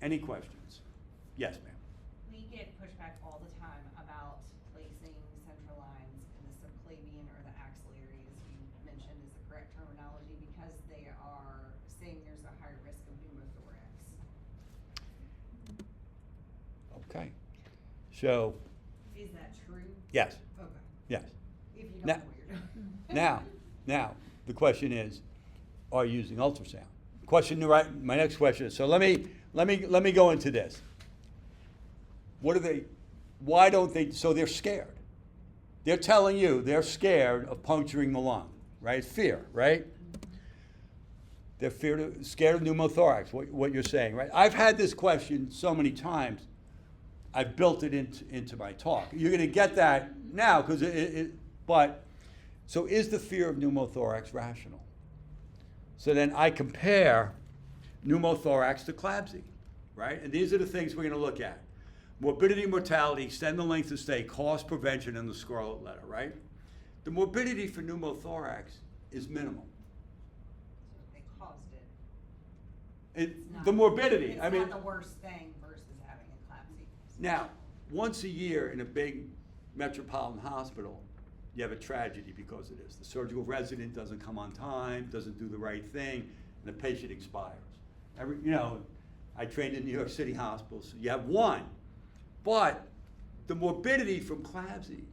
Any questions? Yes, ma'am. We get pushback all the time about placing central lines in the subclavian or the axillary, as you mentioned is the correct terminology, because they are saying there's a higher risk of pneumothorax. Okay. So, Is that true? yes, Okay. yes. If you don't Now- know what you're doing. Now, the question is, are you using ultrasound? My next question is, so let me go into this. Why don't they, so they're scared. They're telling you they're scared of puncturing the lung, right? Fear, right? They're scared of pneumothorax, what you're saying, right? I've had this question so many times, I've built it into my talk. You're gonna get that now, but, so is the fear of pneumothorax rational? So then I compare pneumothorax to CLABSI, right? And these are the things we're gonna look at. Morbidity, mortality, extend the length of stay, cost, prevention, and the scarlet letter, right? The morbidity for pneumothorax is minimal. So they caused it. The morbidity, It's I mean. not the worst thing versus having a CLABSI. Now, once a year in a big metropolitan hospital, you have a tragedy because of this. The surgical resident doesn't come on time, doesn't do the right thing, and the patient expires. I trained in New York City hospitals, so you have one. But the morbidity from CLABSI,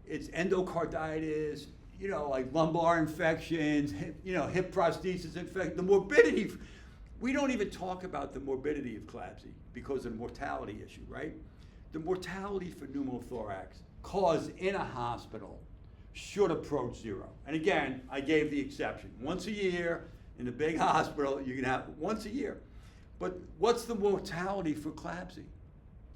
it's endocarditis, like lumbar infections, hip prosthesis infection. The morbidity, we don't even talk about the morbidity of CLABSI because of the mortality issue, right? The mortality for pneumothorax caused in a hospital should approach zero. And again, I gave the exception. Once a year in a big hospital, you can have once a year. But what's the mortality for CLABSI?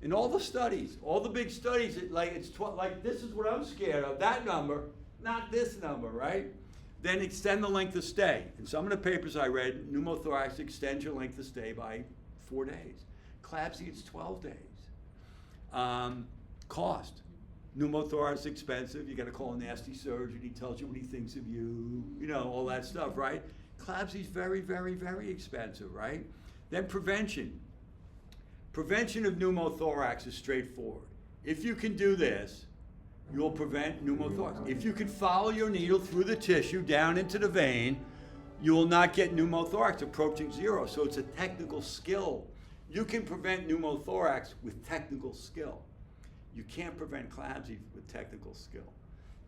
In all the studies, all the big studies, this is what I'm scared of, that number, not this number, right? Then extend the length of stay. In some of the papers I read, pneumothorax extends your length of stay by 4 days. CLABSI, it's 12 days. Cost. Pneumothorax is expensive. You got to call a nasty surgeon. He tells you what he thinks of you. All that stuff, right? CLABSI is very, very, very expensive, right? Then prevention. Prevention of pneumothorax is straightforward. If you can do this, you'll prevent pneumothorax. If you can follow your needle through the tissue down into the vein, you will not get pneumothorax approaching zero. So it's a technical skill. You can prevent pneumothorax with technical skill. You can't prevent CLABSI with technical skill.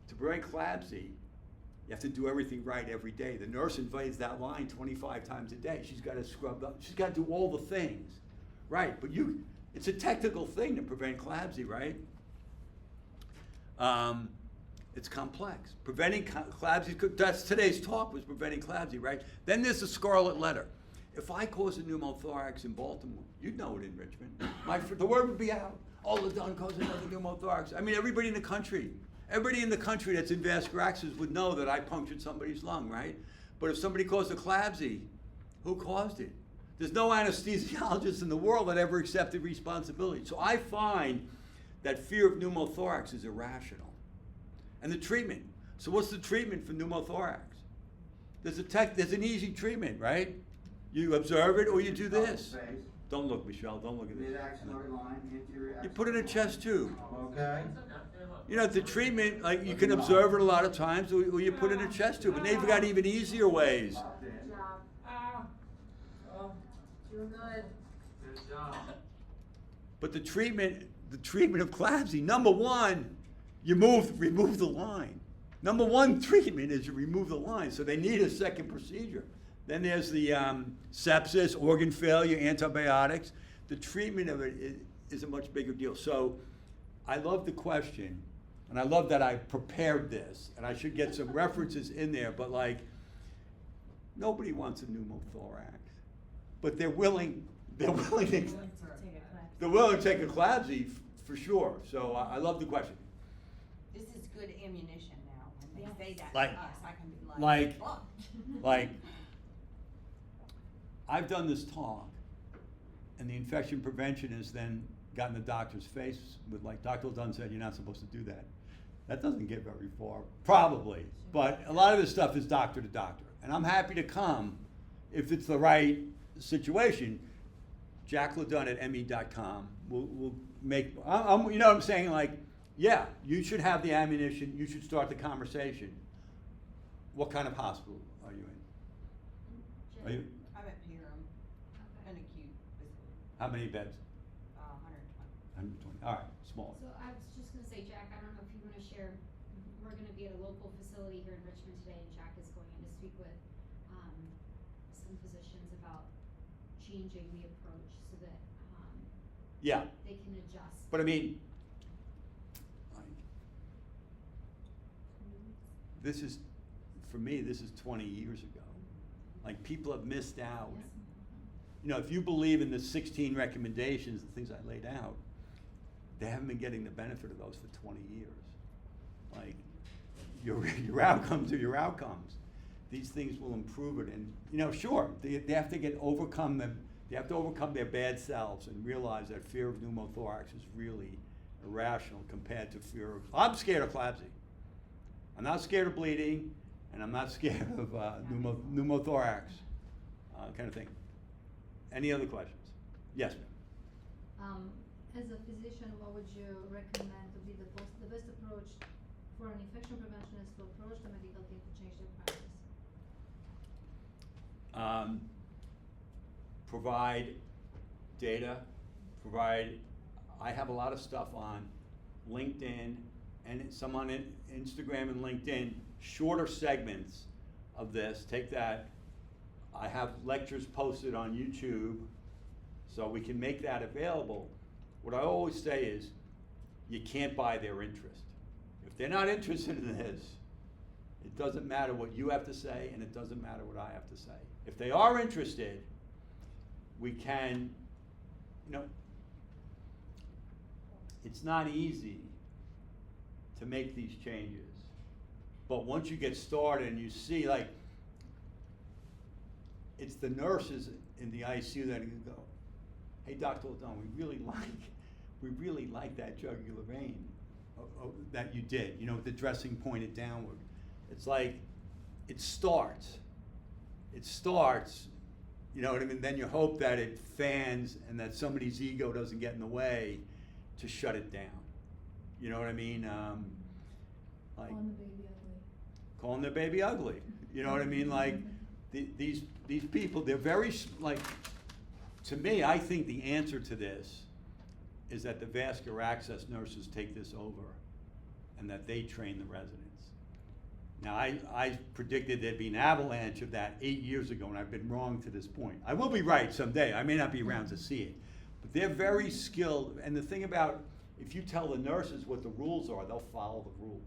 To prevent CLABSI, you have to do everything right every day. The nurse invades that line 25 times a day. She's got to scrub up. She's got to do all the things. Right, but it's a technical thing to prevent CLABSI, right? It's complex. Preventing CLABSI, that's today's talk, was preventing CLABSI, right? Then there's the scarlet letter. If I cause a pneumothorax in Baltimore, you'd know it in Richmond. The word would be out. Oh, LaDun caused another pneumothorax. I mean, everybody in the country that's in vascular access would know that I punctured somebody's lung, right? But if somebody caused a CLABSI, who caused it? There's no anesthesiologist in the world that ever accepted responsibility. So I find that fear of pneumothorax is irrational. And the treatment. So what's the treatment for pneumothorax? There's an easy treatment, right? You observe it or you do this. Don't look, Michelle, don't look at this. Mid-axillary line, anterior You put it in a chest tube. Okay. The treatment, like you can observe it a lot of times or you put it in a chest tube. And they've got even easier ways. You're good. Good job. But the treatment of CLABSI, number one, you remove the line. Number one treatment is you remove the line, so they need a second procedure. Then there's the sepsis, organ failure, antibiotics. The treatment of it is a much bigger deal. So I love the question, and I love that I prepared this, and I should get some references in there, but nobody wants a pneumothorax. But they're willing to take a CLABSI for sure. So I love the question. This is good ammunition now. When they say that Like- to us, I can be like, "Oh." Like, I've done this talk, and the infection preventionist then got in the doctor's face with Dr. Dunn said, you're not supposed to do that. That doesn't get very far, probably. But a lot of this stuff is doctor to doctor. And I'm happy to come if it's the right situation. jackledun@me.com. We'll make, I'm, you know what I'm saying, like, yeah, you should have the ammunition, you should start the conversation. What kind of hospital are you in? Are you, I'm at Piram, an Okay. acute facility, how many beds? 120. 120, all right, small. So I was just gonna say, Jack, I don't know if you wanna share, we're gonna be at a local facility here in Richmond today, and Jack is going in to speak with, some physicians about changing the approach so that, Yeah, they can adjust. but I mean, like, this is, for me, this is 20 years ago. Like, people have missed out. Yes. You know, if you believe in the 16 recommendations, the things I laid out, they haven't been getting the benefit of those for 20 years. Like, your outcomes are your outcomes. These things will improve it, and, you know, sure, they have to overcome them. They have to overcome their bad selves and realize that fear of pneumothorax is really irrational compared to fear of, I'm scared of collapsing. I'm not scared of bleeding, and I'm not scared of pneumothorax, kind of thing. Any other questions? Yes, ma'am. As a physician, what would you recommend to be the best approach for an infection preventionist to approach the medical team to change their practice? Provide data, I have a lot of stuff on LinkedIn and some on Instagram and LinkedIn, shorter segments of this. Take that. I have lectures posted on YouTube, so we can make that available. What I always say is, you can't buy their interest. If they're not interested in this, it doesn't matter what you have to say, and it doesn't matter what I have to say. If they are interested, we can, you know, it's not easy to make these changes. But once you get started and you see, like, it's the nurses in the ICU that can go, hey, Dr. Ladon, we really like that jugular vein that you did, you know, with the dressing pointed downward. It's like, it starts, you know what I mean? Then you hope that it fans and that somebody's ego doesn't get in the way to shut it down. You know what I mean? Like, calling the baby ugly. You know what I mean? Like, these people, they're very, like, to me, I think the answer to this is that the vascular access nurses take this over and that they train the residents. Now, I predicted there'd be an avalanche of that 8 years ago, and I've been wrong to this point. I will be right someday. I may not be around to see it. But they're very skilled, and the thing about, if you tell the nurses what the rules are, they'll follow the rules.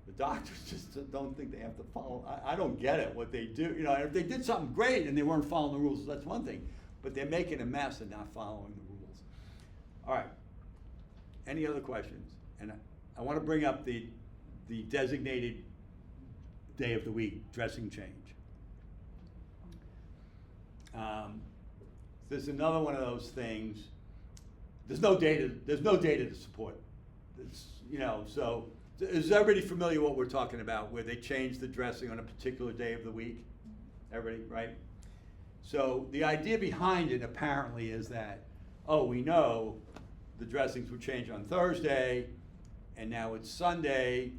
The doctors just don't think they have to follow. I don't get it, what they do. You know, if they did something great and they weren't following the rules, that's one thing. But they're making a mess and not following the rules. All right. Any other questions? And I want to bring up the designated day of the week dressing change. There's another one of those things. There's no data to support it. It's, you know, so is everybody familiar what we're talking about, where they change the dressing on a particular day of the week? Everybody, right? So the idea behind it apparently is that, oh, we know the dressings were changed on Thursday, and now it's Sunday,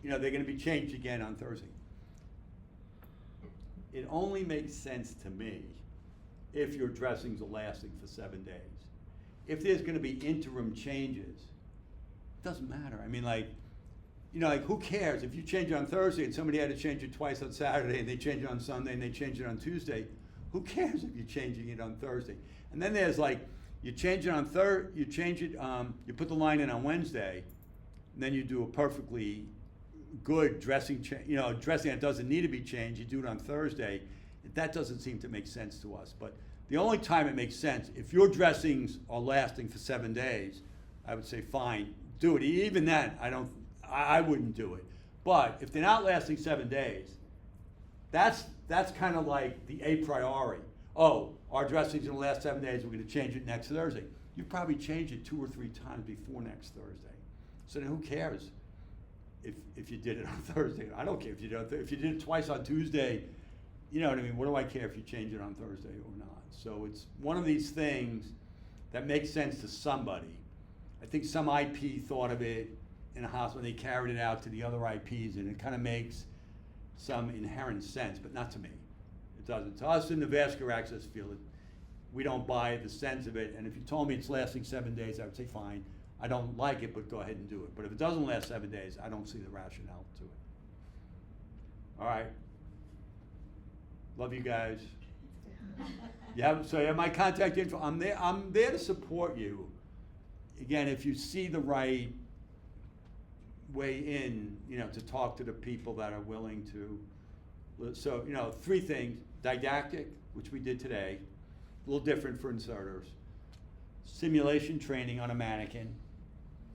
you know, they're gonna be changed again on Thursday. It only makes sense to me if your dressings are lasting for 7 days. If there's gonna be interim changes, it doesn't matter. I mean, like, you know, like, who cares? If you change it on Thursday and somebody had to change it twice on Saturday and they change it on Sunday and they change it on Tuesday, who cares if you're changing it on Thursday? And then there's like, you change it on you put the line in on Wednesday, and then you do a perfectly good dressing change, you know, dressing that doesn't need to be changed, you do it on Thursday. That doesn't seem to make sense to us. But the only time it makes sense, if your dressings are lasting for 7 days, I would say fine, do it. Even then, I wouldn't do it. But if they're not lasting 7 days, that's kind of like the a priori. Oh, our dressing's gonna last 7 days, we're gonna change it next Thursday. You probably changed it 2 or 3 times before next Thursday. So then who cares if you did it on Thursday? I don't care if you did it twice on Tuesday, you know what I mean? What do I care if you change it on Thursday or not? So it's one of these things that makes sense to somebody. I think some IP thought of it in a hospital, they carried it out to the other IPs, and it kind of makes some inherent sense, but not to me. It doesn't. To us in the vascular access field, we don't buy the sense of it, and if you told me it's lasting 7 days, I would say fine. I don't like it, but go ahead and do it. But if it doesn't last 7 days, I don't see the rationale to it. All right. Love you guys. So you have my contact info. I'm there to support you. Again, if you see the right way in, to talk to the people that are willing to. So, 3 things: didactic, which we did today, a little different for inserters, simulation training on a mannequin,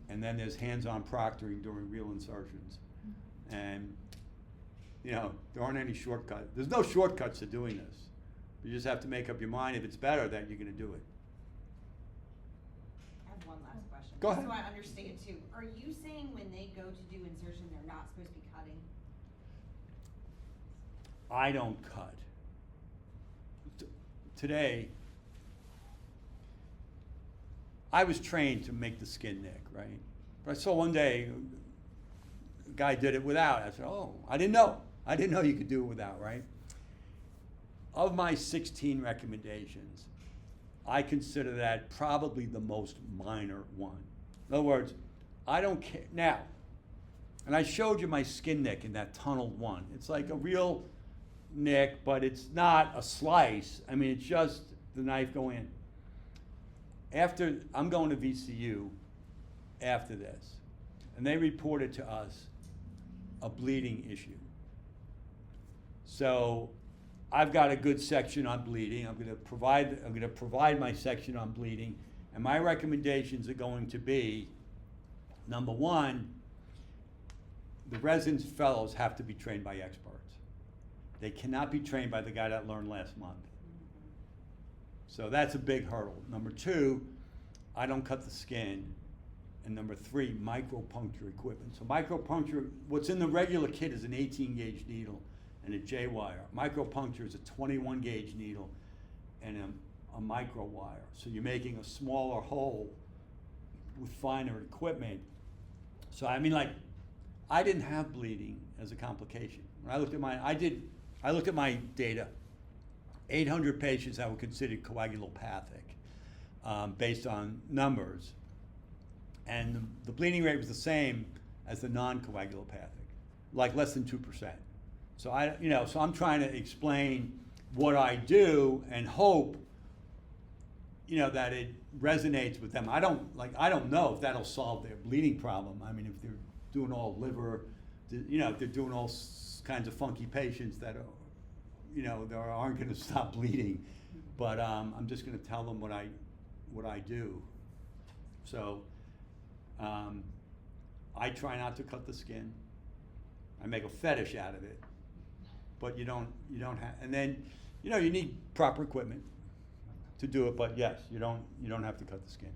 and then there's hands-on proctoring during real insertions. And, there aren't any shortcuts. There's no shortcuts to doing this. You just have to make up your mind, if it's better, that you're gonna do it. I have one last question. Go ahead. So I understand too. Are you saying when they go to do insertion, they're not supposed to be cutting? I don't cut. Today, I was trained to make the skin nick, right? But I saw one day a guy did it without. I said, oh, I didn't know. I didn't know you could do it without, right? Of my 16 recommendations, I consider that probably the most minor one. In other words, I don't care. Now, and I showed you my skin nick in that tunneled one. It's like a real nick, but it's not a slice. I mean, it's just the knife going in. After, I'm going to VCU after this, and they reported to us a bleeding issue. So I've got a good section on bleeding. I'm going to provide my section on bleeding, and my recommendations are going to be: number one, the residents fellows have to be trained by experts. They cannot be trained by the guy that learned last month. So that's a big hurdle. Number two, I don't cut the skin. And number three, micropuncture equipment. So micropuncture, what's in the regular kit is an 18 gauge needle and a J-wire. Micropuncture is a 21 gauge needle and a micro wire. So you're making a smaller hole with finer equipment. So I mean, like, I didn't have bleeding as a complication. When I looked at my data, 800 patients that were considered coagulopathic based on numbers. And the bleeding rate was the same as the non-coagulopathic, like less than 2%. So so I'm trying to explain what I do and hope, that it resonates with them. I don't know if that'll solve their bleeding problem. I mean, if they're doing all liver, if they're doing all kinds of funky patients that are, that aren't going to stop bleeding. But I'm just going to tell them what I do. So I try not to cut the skin. I make a fetish out of it. But you don't have, and then, you need proper equipment to do it. But yes, you don't have to cut the skin.